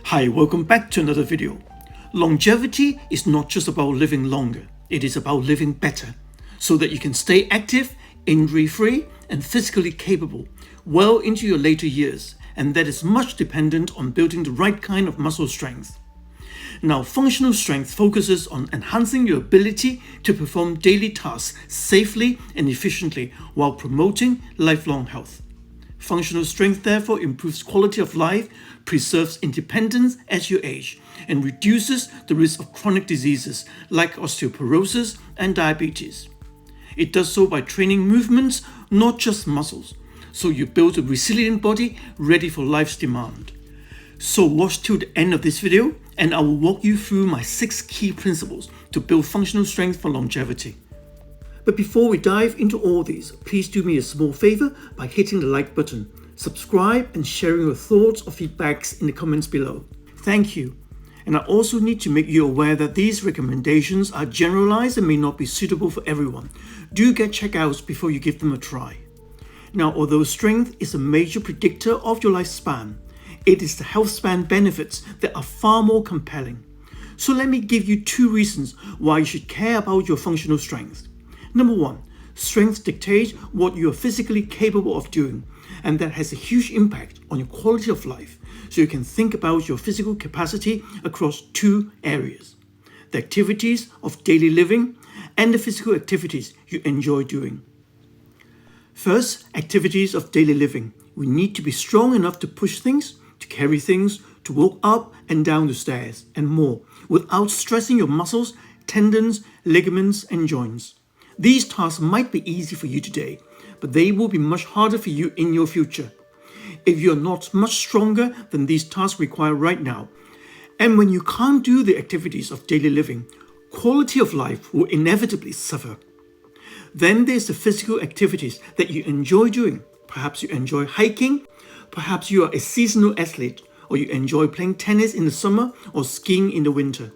Hi, welcome back to another video. Longevity is not just about living longer, it is about living better, so that you can stay active, injury-free, and physically capable well into your later years, and that is much dependent on building the right kind of muscle strength. Now, functional strength focuses on enhancing your ability to perform daily tasks safely and efficiently while promoting lifelong health. Functional strength therefore improves quality of life, preserves independence as you age, and reduces the risk of chronic diseases like osteoporosis and diabetes. It does so by training movements, not just muscles, so you build a resilient body ready for life's demand. So watch till the end of this video and I will walk you through my 6 key principles to build functional strength for longevity. But before we dive into all these, please do me a small favor by hitting the like button, subscribe and sharing your thoughts or feedbacks in the comments below. Thank you. And I also need to make you aware that these recommendations are generalized and may not be suitable for everyone. Do get checkouts before you give them a try. Now, although strength is a major predictor of your lifespan, it is the health span benefits that are far more compelling. So let me give you 2 reasons why you should care about your functional strength. Number 1, strength dictates what you are physically capable of doing, and that has a huge impact on your quality of life, so you can think about your physical capacity across 2 areas: the activities of daily living and the physical activities you enjoy doing. First, activities of daily living. We need to be strong enough to push things, to carry things, to walk up and down the stairs, and more, without stressing your muscles, tendons, ligaments, and joints. These tasks might be easy for you today, but they will be much harder for you in your future if you are not much stronger than these tasks require right now. And when you can't do the activities of daily living, quality of life will inevitably suffer. Then there's the physical activities that you enjoy doing. Perhaps you enjoy hiking, perhaps you are a seasonal athlete, or you enjoy playing tennis in the summer or skiing in the winter.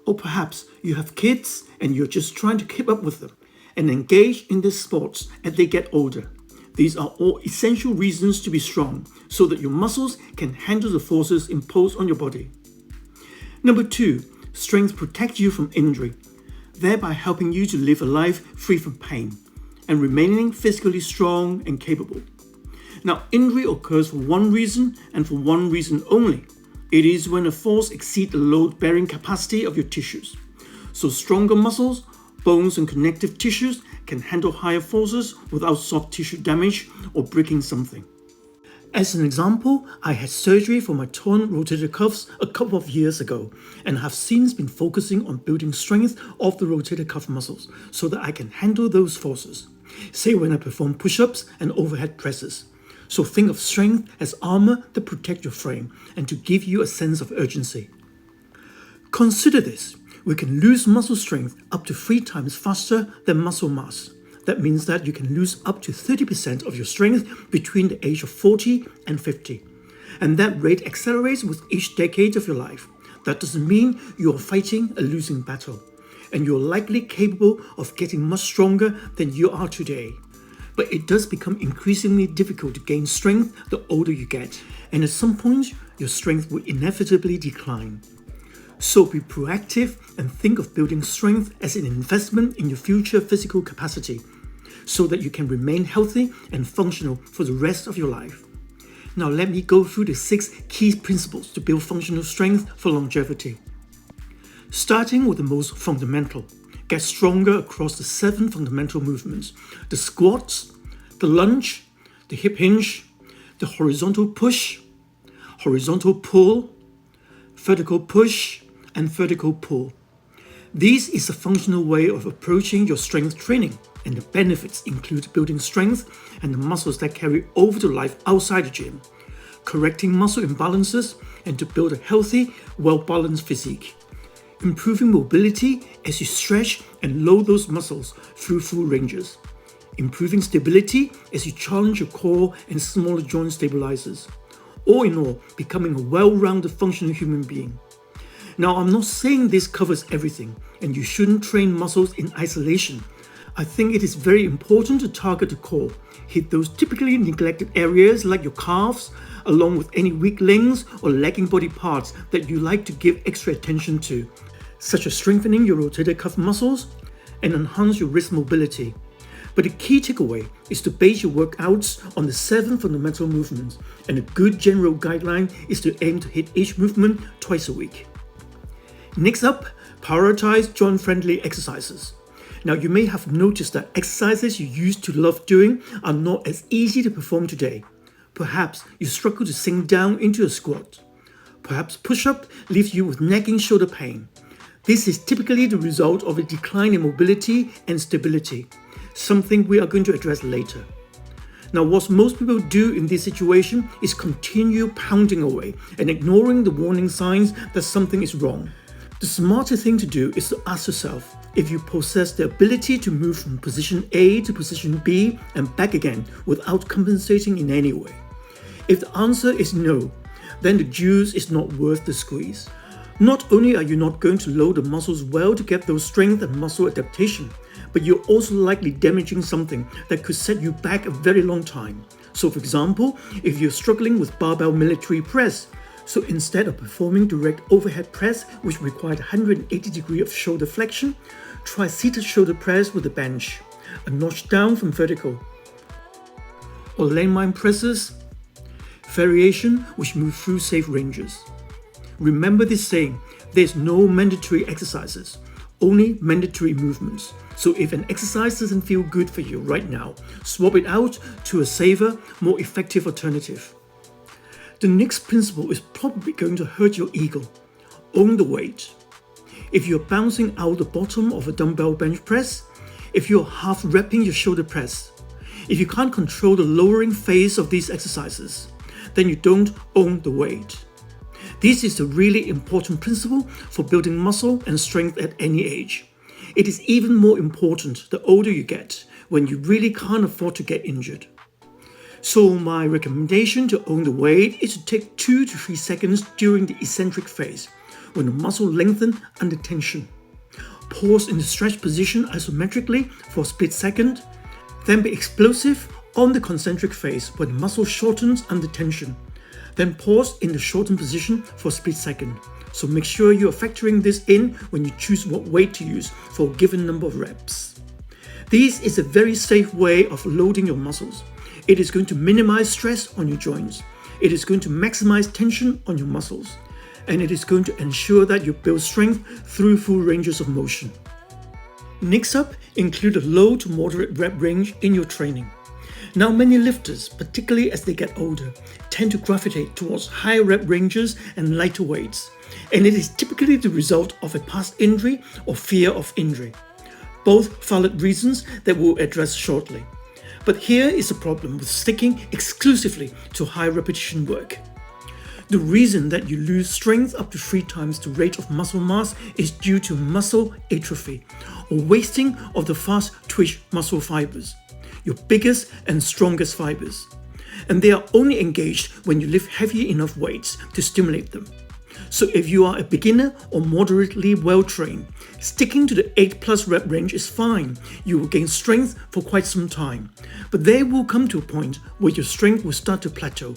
Or perhaps you have kids and you're just trying to keep up with them and engage in these sports as they get older. These are all essential reasons to be strong so that your muscles can handle the forces imposed on your body. Number 2, strength protects you from injury, thereby helping you to live a life free from pain and remaining physically strong and capable. Now, injury occurs for one reason and for one reason only. It is when a force exceeds the load-bearing capacity of your tissues. So stronger muscles, bones and connective tissues can handle higher forces without soft tissue damage or breaking something. As an example, I had surgery for my torn rotator cuffs a couple of years ago and have since been focusing on building strength of the rotator cuff muscles so that I can handle those forces, say when I perform push-ups and overhead presses. So think of strength as armor to protect your frame and to give you a sense of urgency. Consider this: we can lose muscle strength up to 3 times faster than muscle mass. That means that you can lose up to 30% of your strength between the age of 40 and 50. And that rate accelerates with each decade of your life. That doesn't mean you're fighting a losing battle, and you're likely capable of getting much stronger than you are today. But it does become increasingly difficult to gain strength the older you get, and at some point, your strength will inevitably decline. So be proactive and think of building strength as an investment in your future physical capacity, so that you can remain healthy and functional for the rest of your life. Now let me go through the 6 key principles to build functional strength for longevity. Starting with the most fundamental. Get stronger across the 7 fundamental movements: the squats, the lunge, the hip hinge, the horizontal push, horizontal pull, vertical push, and vertical pull. This is a functional way of approaching your strength training, and the benefits include building strength and the muscles that carry over to life outside the gym, correcting muscle imbalances, and to build a healthy, well-balanced physique. Improving mobility as you stretch and load those muscles through full ranges. Improving stability as you challenge your core and smaller joint stabilizers. All in all, becoming a well-rounded functional human being. Now, I'm not saying this covers everything, and you shouldn't train muscles in isolation. I think it is very important to target the core. Hit those typically neglected areas like your calves, along with any weak links or lagging body parts that you like to give extra attention to, such as strengthening your rotator cuff muscles and enhance your wrist mobility. But the key takeaway is to base your workouts on the 7 fundamental movements, and a good general guideline is to aim to hit each movement twice a week. Next up, prioritize joint-friendly exercises. Now, you may have noticed that exercises you used to love doing are not as easy to perform today. Perhaps you struggle to sink down into a squat. Perhaps push-up leaves you with nagging shoulder pain. This is typically the result of a decline in mobility and stability, something we are going to address later. Now, what most people do in this situation is continue pounding away and ignoring the warning signs that something is wrong. The smarter thing to do is to ask yourself if you possess the ability to move from position A to position B and back again without compensating in any way. If the answer is no, then the juice is not worth the squeeze. Not only are you not going to load the muscles well to get those strength and muscle adaptation, but you're also likely damaging something that could set you back a very long time. So for example, if you're struggling with barbell military press, so instead of performing direct overhead press, which required 180 degrees of shoulder flexion, try seated shoulder press with a bench, a notch down from vertical. Or landmine presses, variation which move through safe ranges. Remember this saying, there's no mandatory exercises, only mandatory movements. So if an exercise doesn't feel good for you right now, swap it out to a safer, more effective alternative. The next principle is probably going to hurt your ego. Own the weight. If you're bouncing out the bottom of a dumbbell bench press, if you're half wrapping your shoulder press, if you can't control the lowering phase of these exercises, then you don't own the weight. This is a really important principle for building muscle and strength at any age. It is even more important the older you get, when you really can't afford to get injured. So my recommendation to own the weight is to take 2 to 3 seconds during the eccentric phase, when the muscle lengthens under tension. Pause in the stretch position isometrically for a split second, then be explosive on the concentric phase when the muscle shortens under tension. Then pause in the shortened position for a split second. So make sure you are factoring this in when you choose what weight to use for a given number of reps. This is a very safe way of loading your muscles. It is going to minimize stress on your joints. It is going to maximize tension on your muscles. And it is going to ensure that you build strength through full ranges of motion. Next up, include a low to moderate rep range in your training. Now, many lifters, particularly as they get older, tend to gravitate towards higher rep ranges and lighter weights. And it is typically the result of a past injury or fear of injury. Both valid reasons that we'll address shortly. But here is a problem with sticking exclusively to high repetition work. The reason that you lose strength up to 3 times the rate of muscle mass is due to muscle atrophy, or wasting of the fast twitch muscle fibers, your biggest and strongest fibers. And they are only engaged when you lift heavy enough weights to stimulate them. So if you are a beginner or moderately well-trained, sticking to the 8+ rep range is fine. You will gain strength for quite some time. But there will come to a point where your strength will start to plateau.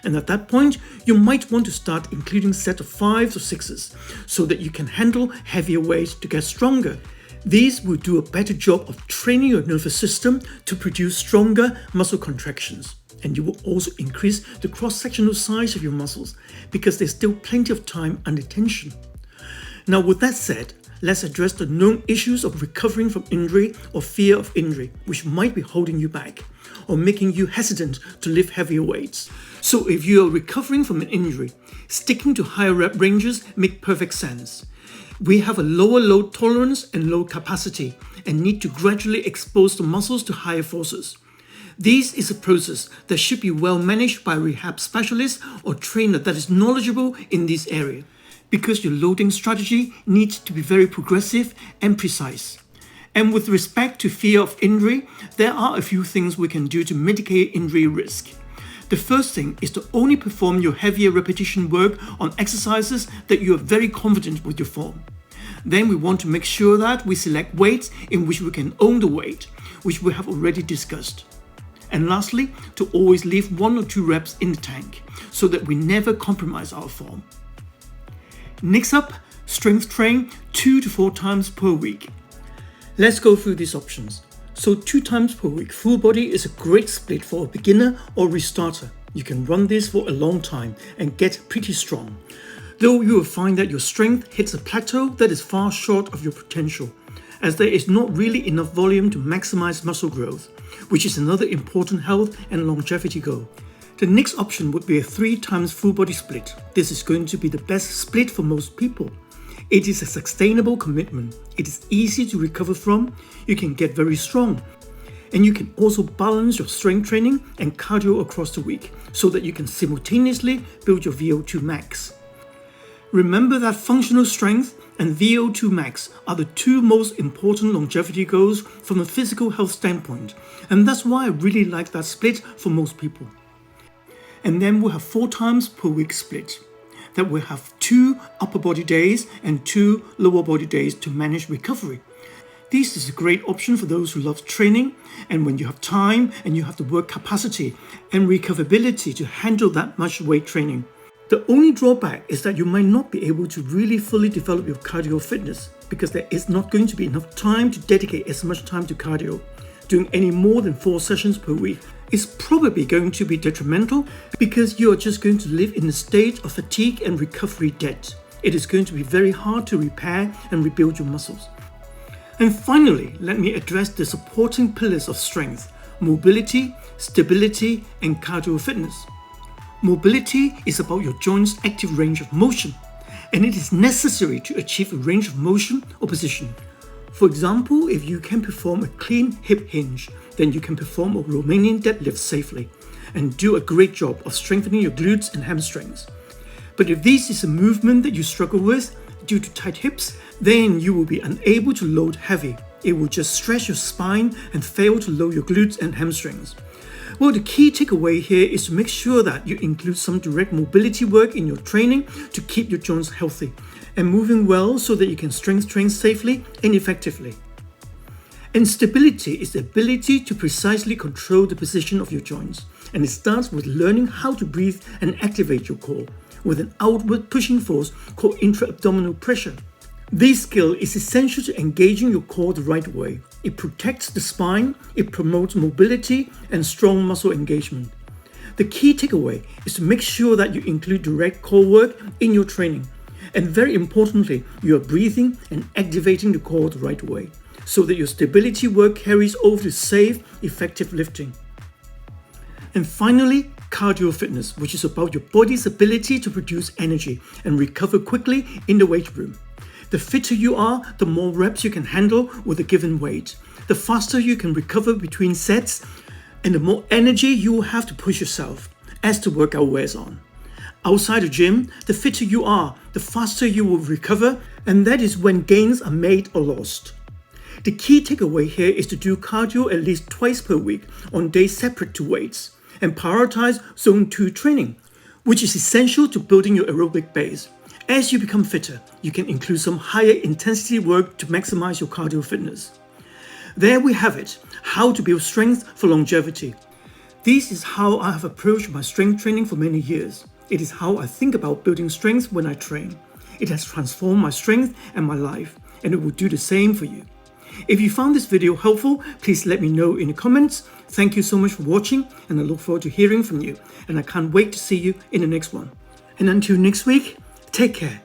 And at that point, you might want to start including sets of 5s or 6s so that you can handle heavier weights to get stronger. These will do a better job of training your nervous system to produce stronger muscle contractions. And you will also increase the cross-sectional size of your muscles because there's still plenty of time under tension. Now, with that said, let's address the known issues of recovering from injury or fear of injury, which might be holding you back or making you hesitant to lift heavier weights. So if you are recovering from an injury, sticking to higher rep ranges make perfect sense. We have a lower load tolerance and low capacity and need to gradually expose the muscles to higher forces. This is a process that should be well managed by a rehab specialist or trainer that is knowledgeable in this area, because your loading strategy needs to be very progressive and precise. And with respect to fear of injury, there are a few things we can do to mitigate injury risk. The first thing is to only perform your heavier repetition work on exercises that you are very confident with your form. Then we want to make sure that we select weights in which we can own the weight, which we have already discussed. And lastly, to always leave 1 or 2 reps in the tank so that we never compromise our form. Next up, strength train 2 to 4 times per week. Let's go through these options. So 2 times per week, full body is a great split for a beginner or restarter. You can run this for a long time and get pretty strong. Though you will find that your strength hits a plateau that is far short of your potential, as there is not really enough volume to maximize muscle growth, which is another important health and longevity goal. The next option would be a 3 times full body split. This is going to be the best split for most people. It is a sustainable commitment. It is easy to recover from. You can get very strong. And you can also balance your strength training and cardio across the week so that you can simultaneously build your VO2 max. Remember that functional strength and VO2 max are the 2 most important longevity goals from a physical health standpoint. And that's why I really like that split for most people. And then we'll have 4 times per week split. That will have 2 upper body days and 2 lower body days to manage recovery. This is a great option for those who love training and when you have time and you have the work capacity and recoverability to handle that much weight training. The only drawback is that you might not be able to really fully develop your cardio fitness because there is not going to be enough time to dedicate as much time to cardio. Doing any more than 4 sessions per week is probably going to be detrimental because you are just going to live in a state of fatigue and recovery debt. It is going to be very hard to repair and rebuild your muscles. And finally, let me address the supporting pillars of strength: mobility, stability, and cardio fitness. Mobility is about your joint's active range of motion, and it is necessary to achieve a range of motion or position. For example, if you can perform a clean hip hinge, then you can perform a Romanian deadlift safely and do a great job of strengthening your glutes and hamstrings. But if this is a movement that you struggle with due to tight hips, then you will be unable to load heavy. It will just stretch your spine and fail to load your glutes and hamstrings. Well, the key takeaway here is to make sure that you include some direct mobility work in your training to keep your joints healthy and moving well so that you can strength train safely and effectively. And stability is the ability to precisely control the position of your joints, and it starts with learning how to breathe and activate your core with an outward pushing force called intra-abdominal pressure. This skill is essential to engaging your core the right way. It protects the spine, it promotes mobility and strong muscle engagement. The key takeaway is to make sure that you include direct core work in your training. And very importantly, you are breathing and activating the core the right way so that your stability work carries over to safe, effective lifting. And finally, cardio fitness, which is about your body's ability to produce energy and recover quickly in the weight room. The fitter you are, the more reps you can handle with a given weight. The faster you can recover between sets, and the more energy you will have to push yourself as the workout wears on. Outside the gym, the fitter you are, the faster you will recover, and that is when gains are made or lost. The key takeaway here is to do cardio at least twice per week on days separate to weights, and prioritize zone 2 training, which is essential to building your aerobic base. As you become fitter, you can include some higher intensity work to maximize your cardio fitness. There we have it, how to build strength for longevity. This is how I have approached my strength training for many years. It is how I think about building strength when I train. It has transformed my strength and my life, and it will do the same for you. If you found this video helpful, please let me know in the comments. Thank you so much for watching, and I look forward to hearing from you, and I can't wait to see you in the next one. And until next week, take care.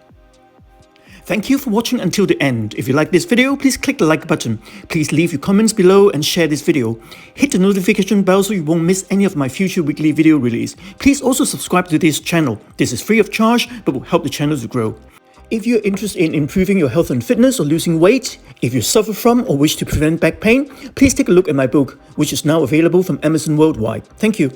Thank you for watching until the end. If you like this video, please click the like button. Please leave your comments below and share this video. Hit the notification bell so you won't miss any of my future weekly video release. Please also subscribe to this channel. This is free of charge, but will help the channel to grow. If you're interested in improving your health and fitness or losing weight, if you suffer from or wish to prevent back pain, please take a look at my book, which is now available from Amazon worldwide. Thank you.